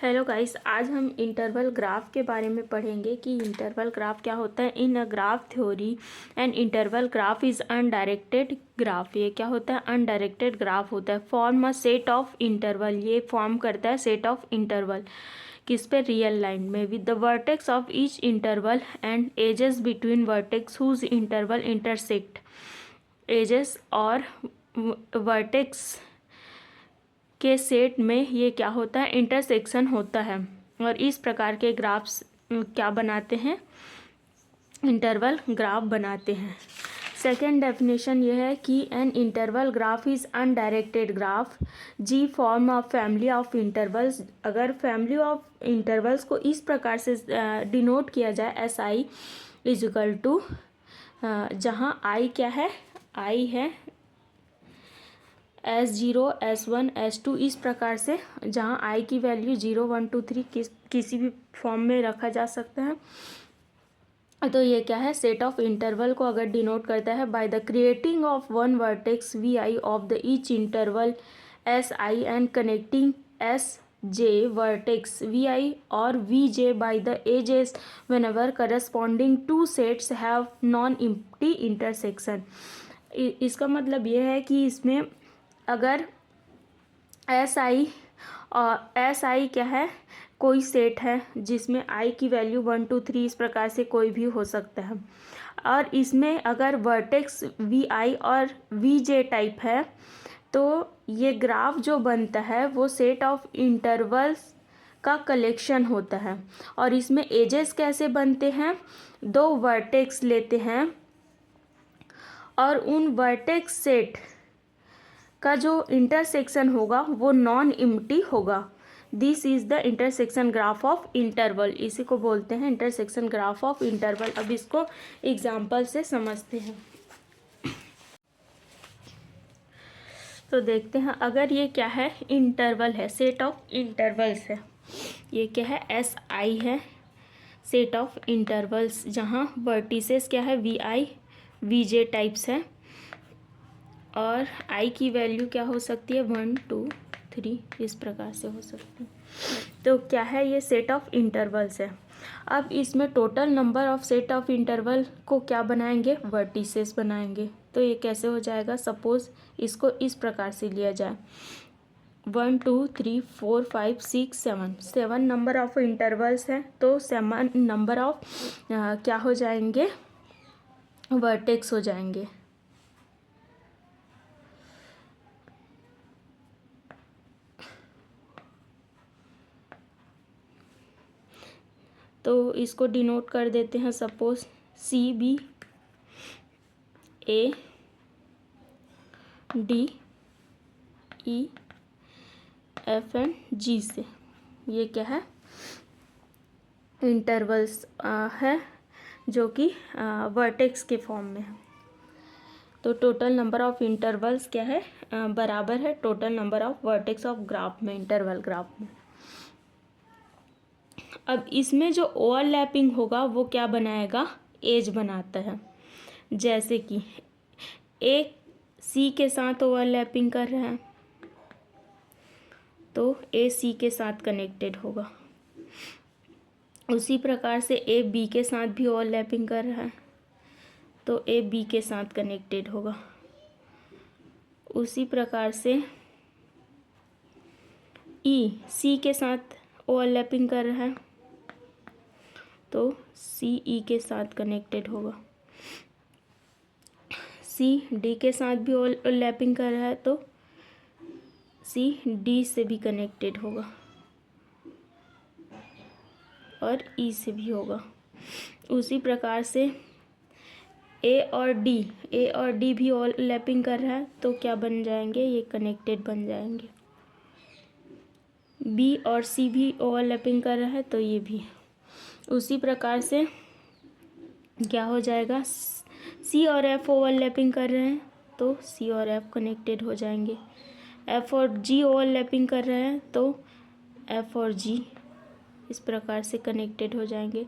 Hello guys, आज हम interval graph के बारे में पढ़ेंगे कि इंटरवल ग्राफ क्या होता है। In a graph theory and interval graph is undirected graph. ये क्या होता है? अनडायरेक्टेड ग्राफ होता है। Form a set of interval, ये फॉर्म करता है सेट ऑफ इंटरवल किस पे? रियल लाइन में। With the vertex of each interval and edges between vertex whose interval intersect. Edges और वर्टेक्स के सेट में ये क्या होता है? इंटरसेक्शन होता है। और इस प्रकार के ग्राफ्स क्या बनाते हैं? इंटरवल ग्राफ बनाते हैं। सेकेंड डेफिनेशन ये है कि an interval graph is undirected graph. G form of family of intervals. अगर फैमिली ऑफ इंटरवल्स को इस प्रकार से डिनोट किया जाए, S I is equal to, जहाँ आई क्या है? आई है S0, S1, S2, इस प्रकार से, जहाँ आई की वैल्यू 0, 1, 2, 3 किसी भी फॉर्म में रखा जा सकता है। तो ये क्या है? सेट ऑफ इंटरवल को अगर डिनोट करता है by the creating of one vertex V I of the each interval S I and connecting S J vertex V I और V J by the edges whenever corresponding to sets have non empty intersection. इसका मतलब ये है कि इसमें अगर S I क्या है? कोई सेट है जिसमें आई की वैल्यू 1, 2, 3 इस प्रकार से कोई भी हो सकता है, और इसमें अगर वर्टेक्स वी आई और वी जे टाइप है, तो ये ग्राफ जो बनता है वो सेट ऑफ इंटरवल्स का कलेक्शन होता है। और इसमें एजेस कैसे बनते हैं? दो वर्टेक्स लेते हैं और उन वर्टेक्स सेट का जो इंटरसेक्शन होगा वो नॉन एम्प्टी होगा। This is the intersection graph of interval. इसी को बोलते हैं इंटरसेक्शन ग्राफ ऑफ इंटरवल। अब इसको एग्जाम्पल से समझते हैं। तो देखते हैं, अगर ये क्या है? इंटरवल है, सेट ऑफ इंटरवल्स है। ये क्या है? एस आई है, सेट ऑफ इंटरवल्स, जहाँ वर्टिसेस क्या है? V I V J types है, और आई की वैल्यू क्या हो सकती है? 1, 2, 3 इस प्रकार से हो सकती है। तो क्या है? ये सेट ऑफ इंटरवल्स है। अब इसमें total number of set of interval को क्या बनाएंगे? वर्टिसेस बनाएंगे। तो ये कैसे हो जाएगा? सपोज इसको इस प्रकार से लिया जाए, 1, 2, 3, 4, 5, 6, 7 नंबर ऑफ इंटरवल्स है, तो 7 नंबर ऑफ क्या हो जाएंगे? वर्टेक्स हो जाएंगे। तो इसको डिनोट कर देते हैं, suppose C B A D E F and G से। ये क्या है? इंटरवल्स है जो कि वर्टेक्स के फॉर्म में है। तो टोटल नंबर ऑफ इंटरवल्स क्या है? बराबर है total number of vertex of graph में, इंटरवल ग्राफ में। अब इसमें जो ओवरलैपिंग होगा वो क्या बनाएगा? एज बनाता है। जैसे कि एक सी के साथ ओवरलैपिंग कर रहा है तो ए सी के साथ कनेक्टेड होगा। उसी प्रकार से ए बी के साथ भी ओवरलैपिंग कर रहा है तो ए बी के साथ कनेक्टेड होगा। उसी प्रकार से ई सी के साथ ओवरलैपिंग कर रहा है तो सी ई के साथ कनेक्टेड होगा। सी डी के साथ भी ओवरलैपिंग कर रहा है तो सी डी से भी कनेक्टेड होगा और ई से भी होगा। उसी प्रकार से ए और डी भी ओवरलैपिंग कर रहा है तो क्या बन जाएंगे? ये कनेक्टेड बन जाएंगे। बी और सी भी ओवरलैपिंग कर रहा है तो ये भी। उसी प्रकार से क्या हो जाएगा? सी और एफ ओवरलैपिंग कर रहे हैं तो सी और एफ कनेक्टेड हो जाएंगे। एफ और जी ओवरलैपिंग कर रहे हैं तो एफ और जी इस प्रकार से कनेक्टेड हो जाएंगे।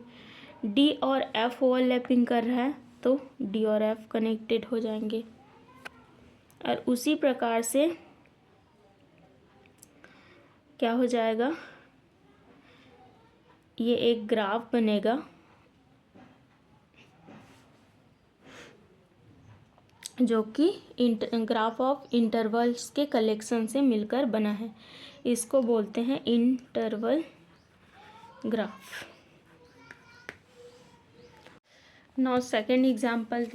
डी और एफ ओवरलैपिंग कर रहा है तो डी और एफ कनेक्टेड हो जाएंगे। और उसी प्रकार से क्या हो जाएगा? ये एक ग्राफ बनेगा जो कि ग्राफ ऑफ इंटरवल्स के कलेक्शन से मिलकर बना है। इसको बोलते हैं interval graph. Now second example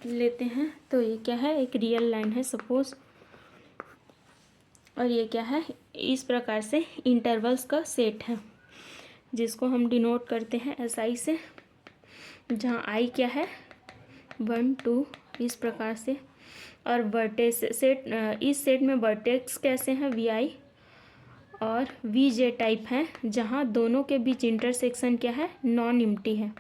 लेते हैं। तो ये क्या है, एक रियल लाइन है सपोज, और ये क्या है, इस प्रकार से इंटरवल्स का सेट है जिसको हम डिनोट करते हैं SI से, जहाँ I क्या है 1 2 इस प्रकार से, और वर्टेक्स सेट, इस सेट में वर्टेक्स कैसे हैं VI और VJ टाइप है, जहाँ दोनों के बीच इंटरसेक्शन क्या है, नॉन एम्प्टी है।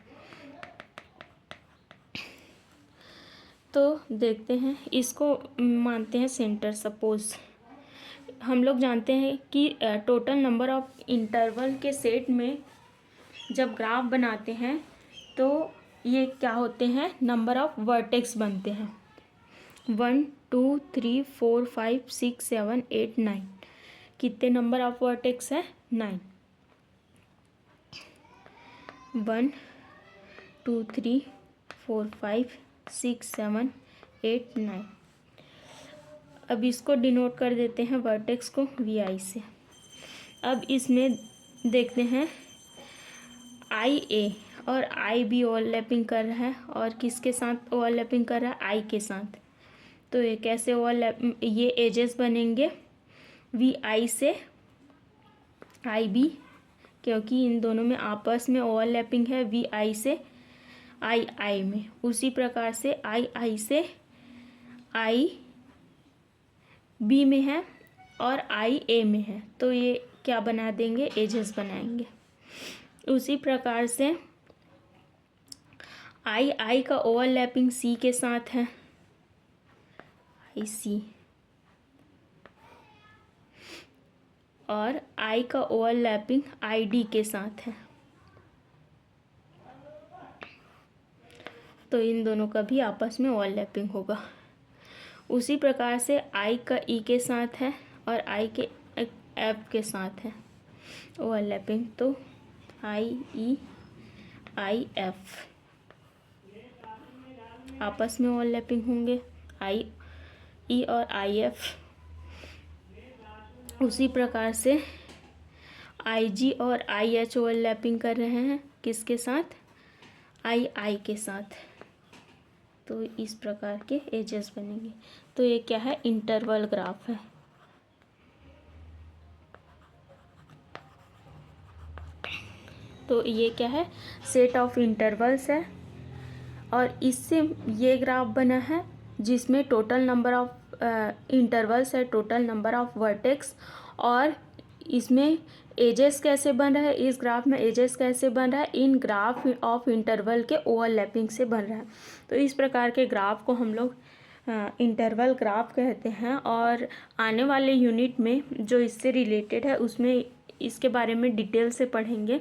तो देखते हैं, इसको मानते हैं सेंटर। सपोज हम लोग जानते हैं कि टोटल नंबर ऑफ इंटरवल के सेट में जब ग्राफ बनाते हैं तो ये क्या होते हैं, नंबर ऑफ वर्टेक्स बनते हैं। 1 2 3 4 5 6 7 8 9, कितने नंबर ऑफ वर्टेक्स है, 9। 1 2 3 4 5 6 7 8 9। अब इसको डिनोट कर देते हैं वर्टेक्स को VI से। अब इसमें देखते हैं IA और IB ओवरलैपिंग कर रहा है, और किसके साथ ओवरलैपिंग कर रहा है, I के साथ। तो ये कैसे ओवरलैप, ये एजेस बनेंगे VI से IB, क्योंकि इन दोनों में आपस में ओवरलैपिंग है VI से II में। उसी प्रकार से II से IB में है और IA में है, तो ये क्या बना देंगे, एजेस बनाएंगे। उसी प्रकार से II का ओवरलैपिंग C के साथ है, IC, और I का ओवरलैपिंग ID के साथ है, तो इन दोनों का भी आपस में ओवरलैपिंग होगा। उसी प्रकार से I का E के साथ है और I के F के साथ है ओवरलैपिंग, तो IE IF आपस में ओवरलैपिंग होंगे, IE और IF। उसी प्रकार से IG और IH ओवरलैपिंग कर रहे हैं, किसके साथ, II के साथ। तो इस प्रकार के एजेस बनेंगे। तो ये क्या है, इंटरवल ग्राफ है। तो ये क्या है, सेट ऑफ इंटरवल्स है, और इससे ये ग्राफ बना है जिसमें टोटल नंबर ऑफ इंटरवल्स है, टोटल नंबर ऑफ वर्टेक्स, और इसमें एजेस कैसे बन रहा है, इस ग्राफ में एजेस कैसे बन रहा है, इन ग्राफ ऑफ इंटरवल के ओवरलैपिंग से बन रहा है। तो इस प्रकार के ग्राफ को हम लोग इंटरवल ग्राफ कहते हैं, और आने वाले यूनिट में जो इससे रिलेटेड है उसमें इसके बारे में डिटेल से पढ़ेंगे।